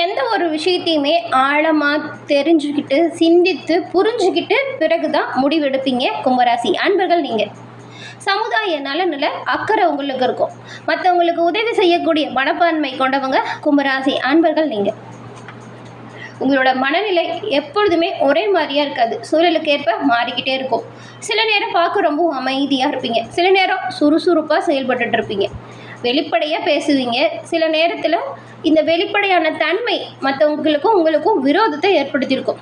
எந்த ஒரு விஷயத்தையுமே ஆழமாக தெரிஞ்சுக்கிட்டு சிந்தித்து புரிஞ்சுக்கிட்டு பிறகு தான் முடிவெடுப்பீங்க கும்பராசி அன்பர்கள் நீங்கள். சமுதாய நலனில் அக்கறை உங்களுக்கு இருக்கும். மற்றவங்களுக்கு உதவி செய்யக்கூடிய மனப்பான்மை கொண்டவங்க கும்பராசி அன்பர்கள் நீங்கள். உங்களோட மனநிலை எப்பொழுதுமே ஒரே மாதிரியாக இருக்காது. சூழலுக்கு ஏற்ப மாறிக்கிட்டே இருக்கும். சில நேரம் பார்க்க ரொம்ப அமைதியாக இருப்பீங்க, சில நேரம் சுறுசுறுப்பாக செயல்பட்டுட்டு இருப்பீங்க, வெளிப்படையாக பேசுவீங்க. சில நேரத்தில் இந்த வெளிப்படையான தன்மை மற்றவங்களுக்கும் உங்களுக்கும் விரோதத்தை ஏற்படுத்தியிருக்கும்.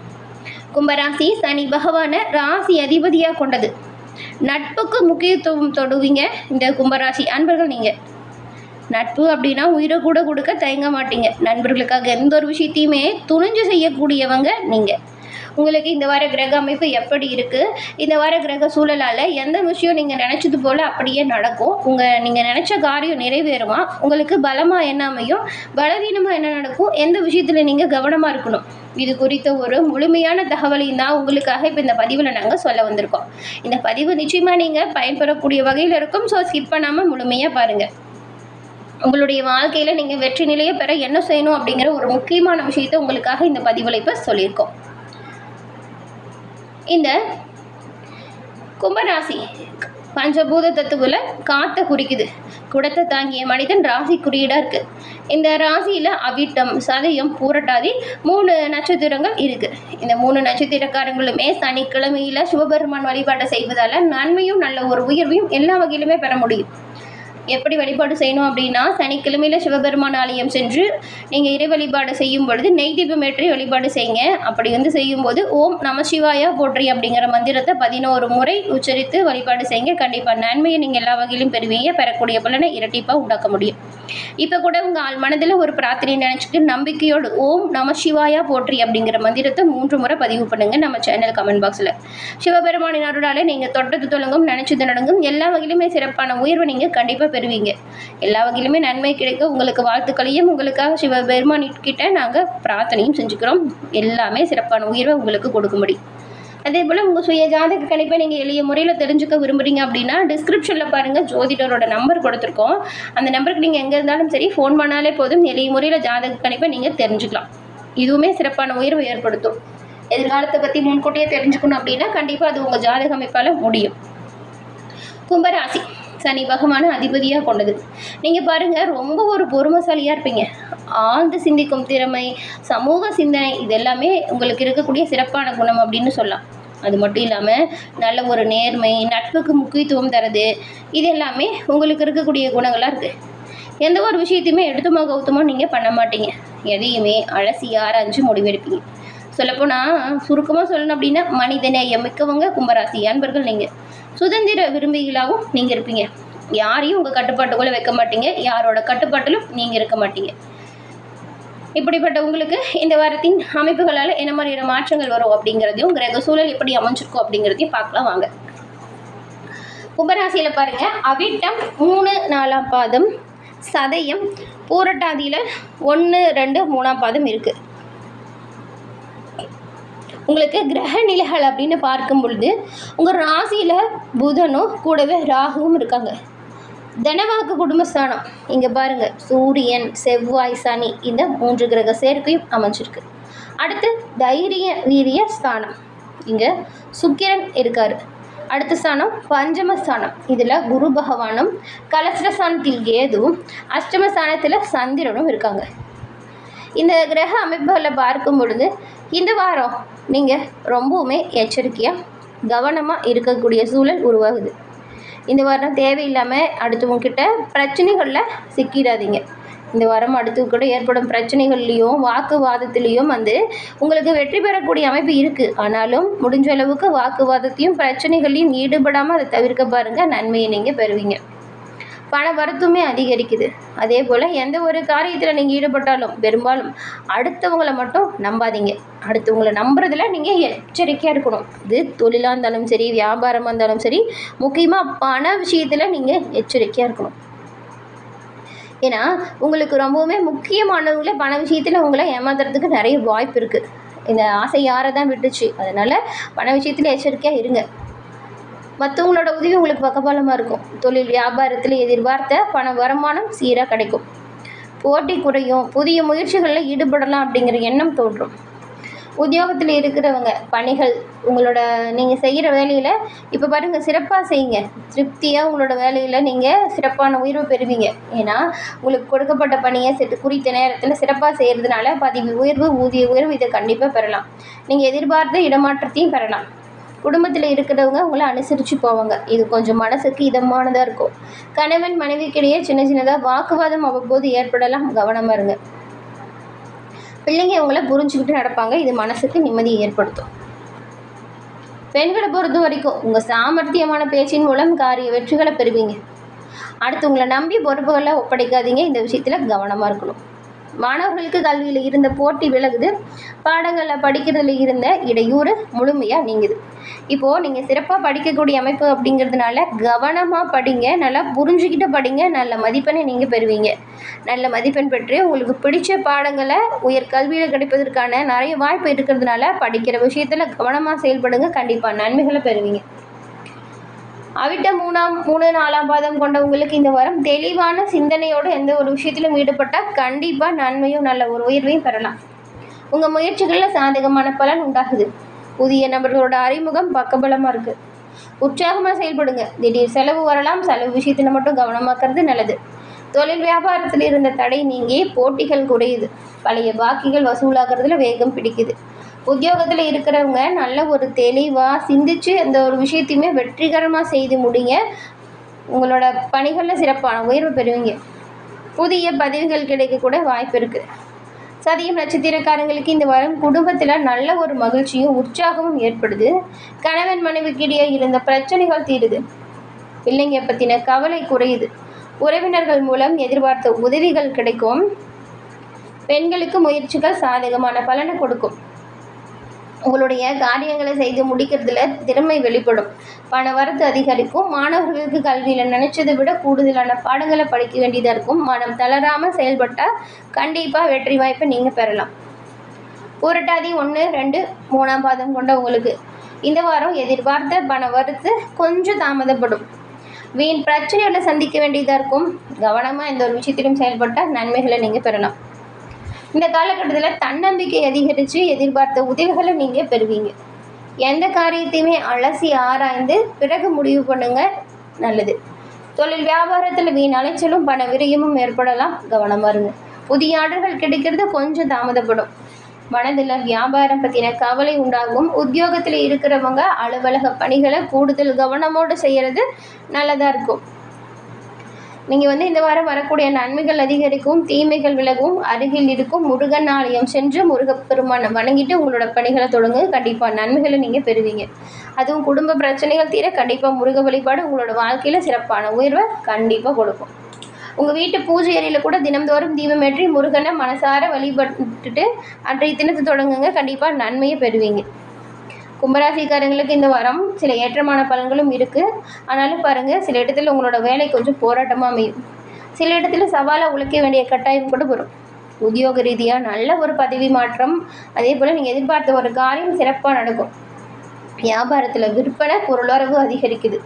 கும்பராசி சனி பகவானை ராசி அதிபதியாக கொண்டது. நட்புக்கு முக்கியத்துவம் தொடுவீங்க இந்த கும்பராசி அன்பர்கள் நீங்கள். நட்பு அப்படின்னா உயிரை கூட கொடுக்க தயங்க மாட்டீங்க. நண்பர்களுக்காக எந்த ஒரு விஷயத்தையுமே துணிஞ்சு செய்யக்கூடியவங்க நீங்கள். உங்களுக்கு இந்த வார கிரக அமைப்பு எப்படி இருக்குது, இந்த வார கிரக சூழலால் எந்த விஷயம் நீங்கள் நினச்சது போல் அப்படியே நடக்கும். நீங்கள் நினச்ச காரியம் நிறைவேறுமா, உங்களுக்கு பலமாக என்ன அமையும், பலவீனமாக என்ன நடக்கும், எந்த விஷயத்தில் நீங்கள் கவனமாக இருக்கணும், இது குறித்த ஒரு முழுமையான தகவலையும் தான் உங்களுக்காக இப்போ இந்த பதிவில் நாங்கள் சொல்ல வந்திருக்கோம். இந்த பதிவு நிச்சயமாக நீங்கள் பயன்பெறக்கூடிய வகையில் இருக்கும். ஸோ ஸ்கிப் பண்ணாமல் முழுமையாக பாருங்கள். உங்களுடைய வாழ்க்கையில் நீங்கள் வெற்றி நிலையை பெற என்ன செய்யணும் அப்படிங்கிற ஒரு முக்கியமான விஷயத்தை உங்களுக்காக இந்த பதிவில் இப்போ சொல்லியிருக்கோம். இந்த கும்பராசி பஞ்சபூத தத்துவில் காற்றை குறிக்குது. குடத்தை தாங்கிய மனிதன் ராசி குறியீடாக இருக்குது. இந்த ராசியில் அவிட்டம், சதயம், பூரட்டாதி 3 நட்சத்திரங்கள் இருக்குது. இந்த 3 நட்சத்திரக்காரங்களுமே சனிக்கிழமையில் சிவபெருமான் வழிபாட்டை செய்வதால் நன்மையும் நல்ல ஒரு உயர்வையும் எல்லா வகையிலுமே பெற முடியும். எப்படி வழிபாடு செய்யணும் அப்படின்னா, சனிக்கிழமையில் சிவபெருமான் ஆலயம் சென்று நீங்கள் இறை வழிபாடு செய்யும் பொழுது நெய் தீபம் ஏற்றி வழிபாடு செய்யுங்க. அப்படி செய்யும்போது ஓம் நம சிவாயா போற்றி அப்படிங்கிற மந்திரத்தை 11 முறை உச்சரித்து வழிபாடு செய்யுங்க. கண்டிப்பாக நன்மையை நீங்கள் எல்லா வகையிலும் பெறுவீங்க. பெறக்கூடிய பலனை இரட்டிப்பாக உண்டாக்க முடியும். இப்போ கூட உங்கள் மனதில் ஒரு பிரார்த்தனை நினச்சிட்டு நம்பிக்கையோடு ஓம் நம சிவாயா போற்றி அப்படிங்கிற மந்திரத்தை 3 முறை பதிவு பண்ணுங்கள் நம்ம சேனல் கமெண்ட் பாக்ஸில். சிவபெருமானின் அருளால் நீங்கள் தொட்டது தொடங்கும், நினச்சது நடங்கும், எல்லா வகையிலுமே சிறப்பான உயர்வை நீங்கள் கண்டிப்பாக பெறுவீங்க. எல்லா வகையிலுமே நன்மை கிடைக்க உங்களுக்கு வாழ்த்துக்களையும் உங்களுக்காக சிவபெருமான் கிட்ட நாங்கள் பிரார்த்தனையும் செஞ்சுக்கிறோம். எல்லாமே சிறப்பான உயர்வை உங்களுக்கு கொடுக்க முடியும். அதே போல் உங்கள் சுய ஜாதக கணிப்பை நீங்கள் எளிய முறையில் தெரிஞ்சுக்க விரும்புகிறீங்க அப்படின்னா டிஸ்கிரிப்ஷனில் பாருங்கள், ஜோதிடரோட நம்பர் கொடுத்துருக்கோம். அந்த நம்பருக்கு நீங்கள் எங்கே இருந்தாலும் சரி ஃபோன் பண்ணாலே போதும். எளிய முறையில் ஜாதக கணிப்பை நீங்கள் தெரிஞ்சுக்கலாம். இதுவுமே சிறப்பான உயர்வை ஏற்படுத்தும். எதிர்காலத்தை பற்றி முன்கூட்டியே தெரிஞ்சுக்கணும் அப்படின்னா கண்டிப்பாக அது உங்கள் ஜாதக அமைப்பால் முடியும். கும்பராசி சனி பகவான அதிபதியாக கொண்டது. நீங்கள் பாருங்கள், ரொம்ப ஒரு பொறுமைசாலியாக இருப்பீங்க. ஆழ்ந்து சிந்திக்கும் திறமை, சமூக சிந்தனை, இதெல்லாமே உங்களுக்கு இருக்கக்கூடிய சிறப்பான குணம் அப்படின்னு சொல்லலாம். அது மட்டும் இல்லாமல் நல்ல ஒரு நேர்மை, நட்புக்கு முக்கியத்துவம் தரது, இது எல்லாமே உங்களுக்கு இருக்கக்கூடிய குணங்களாக இருக்குது. எந்த ஒரு விஷயத்தையுமே எடுத்துமா கௌத்தமோ நீங்கள் பண்ண மாட்டீங்க. எதையுமே அலசி ஆராய்ஞ்சு முடிவெடுப்பீங்க. சொல்லப்போனால் சுருக்கமாக சொல்லணும் அப்படின்னா மனிதநேயம் மிக்கவங்க கும்பராசி அன்பர்கள் நீங்கள். சுதந்திர விரும்பிகளாகவும் நீங்கள் இருப்பீங்க. யாரையும் உங்கள் கட்டுப்பாட்டுக்குள்ளே வைக்க மாட்டீங்க, யாரோட கட்டுப்பாட்டிலும் நீங்கள் இருக்க மாட்டீங்க. இப்படிப்பட்ட உங்களுக்கு இந்த வாரத்தின் அமைப்புகளால் என்ன மாதிரியான மாற்றங்கள் வரும் அப்படிங்கிறதையும் கிரக சூழல் எப்படி அமைஞ்சிருக்கும் அப்படிங்கிறதையும் பார்க்கலாம் வாங்க. கும்பராசியில் பாருங்கள், அவிட்டம் 3, 4ஆம் பாதம், சதயம், பூரட்டாதியில் 1, 2, 3ஆம் பாதம் இருக்குது. உங்களுக்கு கிரக நிலைகள் அப்படின்னு பார்க்கும் பொழுது உங்கள் ராசியில் புதனும் கூடவே ராகுவும் இருக்காங்க. தனவாக்கு குடும்பஸ்தானம் இங்கே பாருங்கள், சூரியன், செவ்வாய், சனி, இந்த 3 கிரக சேர்க்கையும் அமைஞ்சிருக்கு. அடுத்து தைரிய வீரிய ஸ்தானம், இங்கே சுக்கிரன் இருக்கார். அடுத்த ஸ்தானம் பஞ்சமஸ்தானம், இதில் குரு பகவானும், கலஸ்ரஸ்தானத்தில் கேதுவும், அஷ்டமஸ்தானத்தில் சந்திரனும் இருக்காங்க. இந்த கிரக அமைப்புகளை பார்க்கும் பொழுது இந்த வாரம் நீங்கள் ரொம்பவுமே எச்சரிக்கையாக கவனமாக இருக்கக்கூடிய சூழல் உருவாகுது. இந்த வாரம் தேவையில்லாமல் அடுத்தவங்கிட்ட பிரச்சனைகளில் சிக்கிடாதீங்க. இந்த வாரம் அடுத்து கூட ஏற்படும் பிரச்சனைகள்லேயும் வாக்குவாதத்துலேயும் உங்களுக்கு வெற்றி பெறக்கூடிய அமைப்பு இருக்குது. ஆனாலும் முடிஞ்ச அளவுக்கு வாக்குவாதத்தையும் பிரச்சனைகளையும் ஈடுபடாமல் அதை தவிர்க்க பாருங்கள். நன்மையை நீங்கள் பெறுவீங்க. பண வரத்துமே அதிகரிக்குது. அதே போல் எந்த ஒரு காரியத்தில் நீங்கள் ஈடுபட்டாலும் பெரும்பாலும் அடுத்தவங்களை மட்டும் நம்பாதீங்க. அடுத்தவங்களை நம்புறதுல நீங்கள் எச்சரிக்கையாக இருக்கணும். இது தொழிலாக இருந்தாலும் சரி, வியாபாரமாக இருந்தாலும் சரி, முக்கியமாக பண விஷயத்தில் நீங்கள் எச்சரிக்கையாக இருக்கணும். ஏன்னா உங்களுக்கு ரொம்பவுமே முக்கியமானவங்கள பண விஷயத்தில் உங்களை ஏமாத்துறதுக்கு நிறைய வாய்ப்பு இருக்குது. இந்த ஆசை யாரை தான் விட்டுச்சு. அதனால் பண விஷயத்தில் எச்சரிக்கையாக இருங்க. மற்றவங்களோட உதவி உங்களுக்கு பக்கபலமாக இருக்கும். தொழில் வியாபாரத்தில் எதிர்பார்த்த பண வருமானம் சீராக கிடைக்கும். போட்டி குறையும், புதிய முயற்சிகளில் ஈடுபடலாம் அப்படிங்கிற எண்ணம் தோன்றும். உத்தியோகத்தில் இருக்கிறவங்க பணிகள் உங்களோட நீங்கள் செய்கிற வேலையில் இப்போ பாருங்கள் சிறப்பாக செய்யுங்க. திருப்தியாக உங்களோட வேலையில் நீங்கள் சிறப்பான உயர்வு பெறுவீங்க. ஏன்னா உங்களுக்கு கொடுக்கப்பட்ட பணியை குறித்த நேரத்தில் சிறப்பாக செய்கிறதுனால பதவி உயர்வு, ஊதிய உயர்வு இதை கண்டிப்பாக பெறலாம். நீங்கள் எதிர்பார்த்த இடமாற்றத்தையும் பெறலாம். குடும்பத்தில் இருக்கிறவங்க உங்களை அனுசரித்து போவாங்க. இது கொஞ்சம் மனசுக்கு இதமானதாக இருக்கும். கணவன் மனைவிக்கிடையே சின்ன சின்னதாக வாக்குவாதம் அவ்வப்போது ஏற்படலாம், கவனமாக இருங்க. பிள்ளைங்க உங்களை புரிஞ்சுக்கிட்டு நடப்பாங்க. இது மனசுக்கு நிம்மதியை ஏற்படுத்தும். பெண்களை பொறுத்த வரைக்கும் உங்கள் சாமர்த்தியமான பேச்சின் மூலம் காரிய வெற்றிகளை பெறுவீங்க. அடுத்து உங்களை நம்பி பொறுப்புகளை ஒப்படைக்காதீங்க. இந்த விஷயத்தில் கவனமாக இருக்கணும். மாணவர்களுக்கு கல்வியில் இருந்த போட்டி விலகுது. பாடங்களில் படிக்கிறதுல இருந்த இடையூறு முழுமையாக நீங்குது. இப்போது நீங்கள் சிறப்பாக படிக்கக்கூடிய அமைப்பு அப்படிங்கிறதுனால கவனமாக படிங்க. நல்லா புரிஞ்சுக்கிட்டு படிங்க. நல்ல மதிப்பெண்ணை நீங்கள் பெறுவீங்க. நல்ல மதிப்பெண் பெற்று உங்களுக்கு பிடிச்ச பாடங்களை உயர்கல்வியில் கிடைப்பதற்கான நிறைய வாய்ப்பு இருக்கிறதுனால படிக்கிற விஷயத்தில் கவனமாக செயல்படுங்க. கண்டிப்பாக நன்மைகளை பெறுவீங்க. அவிட்டம் 3, 4 பாதம் கொண்டவங்களுக்கு இந்த வாரம் தெளிவான சிந்தனையோடு எந்த ஒரு விஷயத்திலும் ஈடுபட்டால் கண்டிப்பாக நன்மையும் நல்ல ஒரு உயர்வையும் பெறலாம். உங்கள் முயற்சிகளில் சாதகமான பலன் உண்டாகுது. புதிய நபர்களோட அறிமுகம் பக்கபலமாக இருக்குது. உற்சாகமாக செயல்படுங்க. திடீர் செலவு வரலாம். செலவு விஷயத்தில் மட்டும் கவனமாக்குறது நல்லது. தொழில் வியாபாரத்தில் இருந்த தடை நீங்கி போட்டிகள் குறையுது. பழைய பாக்கிகள் வசூலாகிறதுல வேகம் பிடிக்குது. உத்தியோகத்தில் இருக்கிறவங்க நல்ல ஒரு தெளிவாக சிந்திச்சு அந்த ஒரு விஷயத்தையுமே வெற்றிகரமாக செய்து முடிங்க. உங்களோட பணிகளில் சிறப்பான உயர்வு பெறுவீங்க. புதிய பதவிகள் கிடைக்கக்கூட வாய்ப்பு இருக்குது. சதயம் நட்சத்திரக்காரங்களுக்கு இந்த வாரம் குடும்பத்தில் நல்ல ஒரு மகிழ்ச்சியும் உற்சாகமும் ஏற்படுது. கணவன் மனைவிக்கிடையே இருந்த பிரச்சனைகள் தீருது. பிள்ளைங்க பற்றின கவலை குறையுது. உறவினர்கள் மூலம் எதிர்பார்த்த உதவிகள் கிடைக்கும். பெண்களுக்கு முயற்சிகள் சாதகமான பலனை கொடுக்கும். உங்களுடைய காரியங்களை செய்து முடிக்கிறதுல திறமை வெளிப்படும். பண வரத்து அதிகரிக்கும். மாணவர்களுக்கு கல்வியில் நினைச்சதை விட கூடுதலான பாடங்களை படிக்க வேண்டியதாக இருக்கும். மனம் தளராமல் செயல்பட்டால் கண்டிப்பாக வெற்றி வாய்ப்பை நீங்கள் பெறலாம். புரட்டாதி 1, 2, 3 பாதம் கொண்ட உங்களுக்கு இந்த வாரம் எதிர்பார்த்த பண வரத்து கொஞ்சம் தாமதப்படும். வீண் பிரச்சனைகளை சந்திக்க வேண்டியதாக இருக்கும். கவனமாக எந்த ஒரு விஷயத்திலும் செயல்பட்டால் நன்மைகளை நீங்கள் பெறலாம். இந்த காலகட்டத்தில் தன்னம்பிக்கை அதிகரித்து எதிர்பார்த்த உதவிகளை நீங்கள் பெறுவீங்க. எந்த காரியத்தையுமே அலசி ஆராய்ந்து பிறகு முடிவு பண்ணுங்க, நல்லது. தொழில் வியாபாரத்தில் வீண் அலைச்சலும் பண விரயமும் ஏற்படலாம், கவனமாக இருங்க. புதிய ஆர்டர்கள் கிடைக்கிறது கொஞ்சம் தாமதப்படும். மனதில் வியாபாரம் பற்றின கவலை உண்டாகும். உத்தியோகத்தில் இருக்கிறவங்க அலுவலக பணிகளை கூடுதல் கவனமோடு செய்கிறது நல்லதாக இருக்கும். நீங்கள் இந்த வாரம் வரக்கூடிய நன்மைகள் அதிகரிக்கும், தீமைகள் விலகும். அருகில் இருக்கும் முருகன் ஆலயம் சென்று முருகப்பெருமானை வணங்கிட்டு உங்களோட பணிகளை தொடங்க. கண்டிப்பாக நன்மைகளை நீங்கள் பெறுவீங்க. அதுவும் குடும்ப பிரச்சனைகள் தீர கண்டிப்பாக முருக வழிபாடு உங்களோட வாழ்க்கையில் சிறப்பான உயர்வை கண்டிப்பாக கொடுக்கும். உங்கள் வீட்டு பூஜை அறையில் கூட தினம்தோறும் தீபமேற்றி முருகனை மனசார வழிபட்டுட்டு அன்றைய தினத்தை தொடங்குங்க. கண்டிப்பாக நன்மையை பெறுவீங்க. கும்பராசிக்காரங்களுக்கு இந்த வாரம் சில ஏற்றமான பலன்களும் இருக்குது. ஆனாலும் பாருங்கள், சில இடத்துல உங்களோட வேலை கொஞ்சம் போராட்டமாக அமையும். சில இடத்துல சவாலாக உழைக்க வேண்டிய கட்டாயம் கூட வரும். உத்தியோக ரீதியாக நல்ல ஒரு பதவி மாற்றம், அதே போல் நீங்கள் எதிர்பார்த்த ஒரு காரியம் சிறப்பாக நடக்கும். வியாபாரத்தில் விற்பனை பொருளாதாரம் அதிகரிக்குது.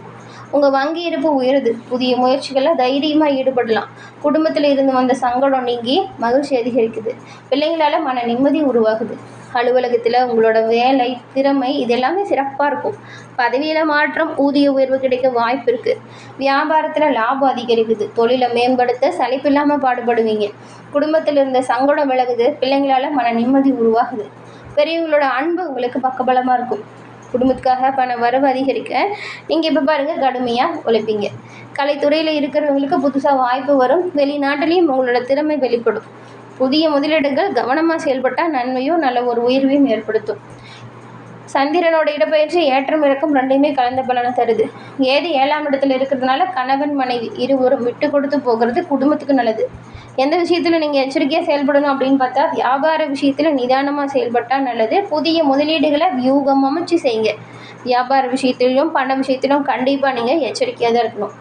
உங்கள் வங்கி இருப்பு உயருது. புதிய முயற்சிகளில் தைரியமாக ஈடுபடலாம். குடும்பத்தில் இருந்து வந்த சங்கடம் நீங்கி மகிழ்ச்சி அதிகரிக்குது. பிள்ளைங்களால் மன நிம்மதி உருவாகுது. அலுவலகத்தில் உங்களோட வேலை, திறமை இதெல்லாமே சிறப்பாக இருக்கும். பதவியில் மாற்றம், ஊதிய உயர்வு கிடைக்க வாய்ப்பு இருக்குது. வியாபாரத்தில் லாபம் அதிகரிக்குது. தொழிலை மேம்படுத்த சலிப்பில்லாமல் பாடுபடுவீங்க. குடும்பத்தில் இருந்த சங்கடம் விலகுது. பிள்ளைங்களால் மன நிம்மதி உருவாகுது. பெரியவங்களோட அன்பு உங்களுக்கு பக்கபலமாக இருக்கும். குடும்பத்துக்காக பண வரவு அதிகரிக்க நீங்கள் இப்போ பாருங்கள் கடுமையாக உழைப்பீங்க. கலைத்துறையில் இருக்கிறவங்களுக்கு புதுசாக வாய்ப்பு வரும். வெளிநாட்டிலையும் உங்களோட திறமை வெளிப்படும். புதிய முதலீடுகள் கவனமாக செயல்பட்டால் நன்மையும் நல்ல ஒரு உயர்வையும் ஏற்படுத்தும். சந்திரனோட இடப்பெயர்ச்சி ஏற்றம் இறக்கம் ரெண்டையுமே கலந்த பலனை தருது. ஏது 7ஆம் இடத்துல இருக்கிறதுனால கணவன் மனைவி இருவரும் விட்டு கொடுத்து போகிறது குடும்பத்துக்கு நல்லது. எந்த விஷயத்தில் நீங்கள் எச்சரிக்கையாக செயல்படணும் அப்படின்னு பார்த்தா வியாபார விஷயத்தில் நிதானமாக செயல்பட்டால் நல்லது. புதிய முதலீடுகளை வியூகம் அமைச்சு செய்யுங்க. வியாபார விஷயத்திலும் பண விஷயத்திலும் கண்டிப்பாக நீங்கள் எச்சரிக்கையாக தான் இருக்கணும்.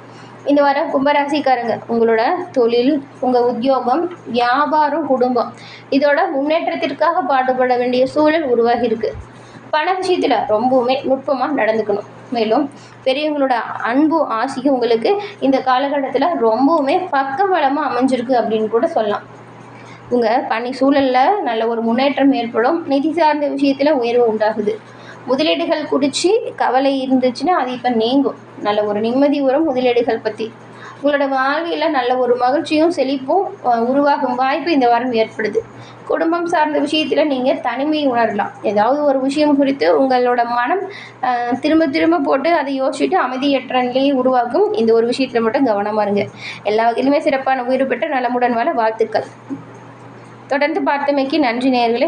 இந்த வாரம் கும்பராசிக்காரங்க உங்களோட தொழில், உங்கள் உத்தியோகம், வியாபாரம், குடும்பம் இதோட முன்னேற்றத்திற்காக பாடுபட வேண்டிய சூழல் உருவாகி இருக்குது. பண விஷயத்தில் ரொம்பவுமே நுட்பமாக நடந்துக்கணும். மேலும் பெரியவங்களோட அன்பு ஆசையும் உங்களுக்கு இந்த காலகட்டத்தில் ரொம்பவுமே பக்கபலமாக அமைஞ்சிருக்கு அப்படின்னு கூட சொல்லலாம். உங்கள் பணி சூழலில் நல்ல ஒரு முன்னேற்றம் ஏற்படும். நிதி சார்ந்த விஷயத்தில் உயர்வு உண்டாகுது. முதலீடுகள் குறித்து கவலை இருந்துச்சுன்னா அது இப்போ நீங்கும். நல்ல ஒரு நிம்மதி வரும் முதலீடுகள் பற்றி. உங்களோட வாழ்க்கையில் நல்ல ஒரு மகிழ்ச்சியும் செழிப்பும் உருவாகும் வாய்ப்பு இந்த வாரம் ஏற்படுது. குடும்பம் சார்ந்த விஷயத்தில் நீங்கள் தனிமை உணரலாம். ஏதாவது ஒரு விஷயம் குறித்து உங்களோட மனம் திரும்ப திரும்ப போட்டு அதை யோசிச்சுட்டு அமைதியற்ற நிலையை உருவாக்கும். இந்த ஒரு விஷயத்தில் மட்டும் கவனமாக இருங்க. எல்லா வகையிலுமே சிறப்பான உயிர் பெற்ற நலமுடன் வாழ வாழ்த்துக்கள். தொடர்ந்து பார்த்தமைக்கு நன்றி நேயர்களே.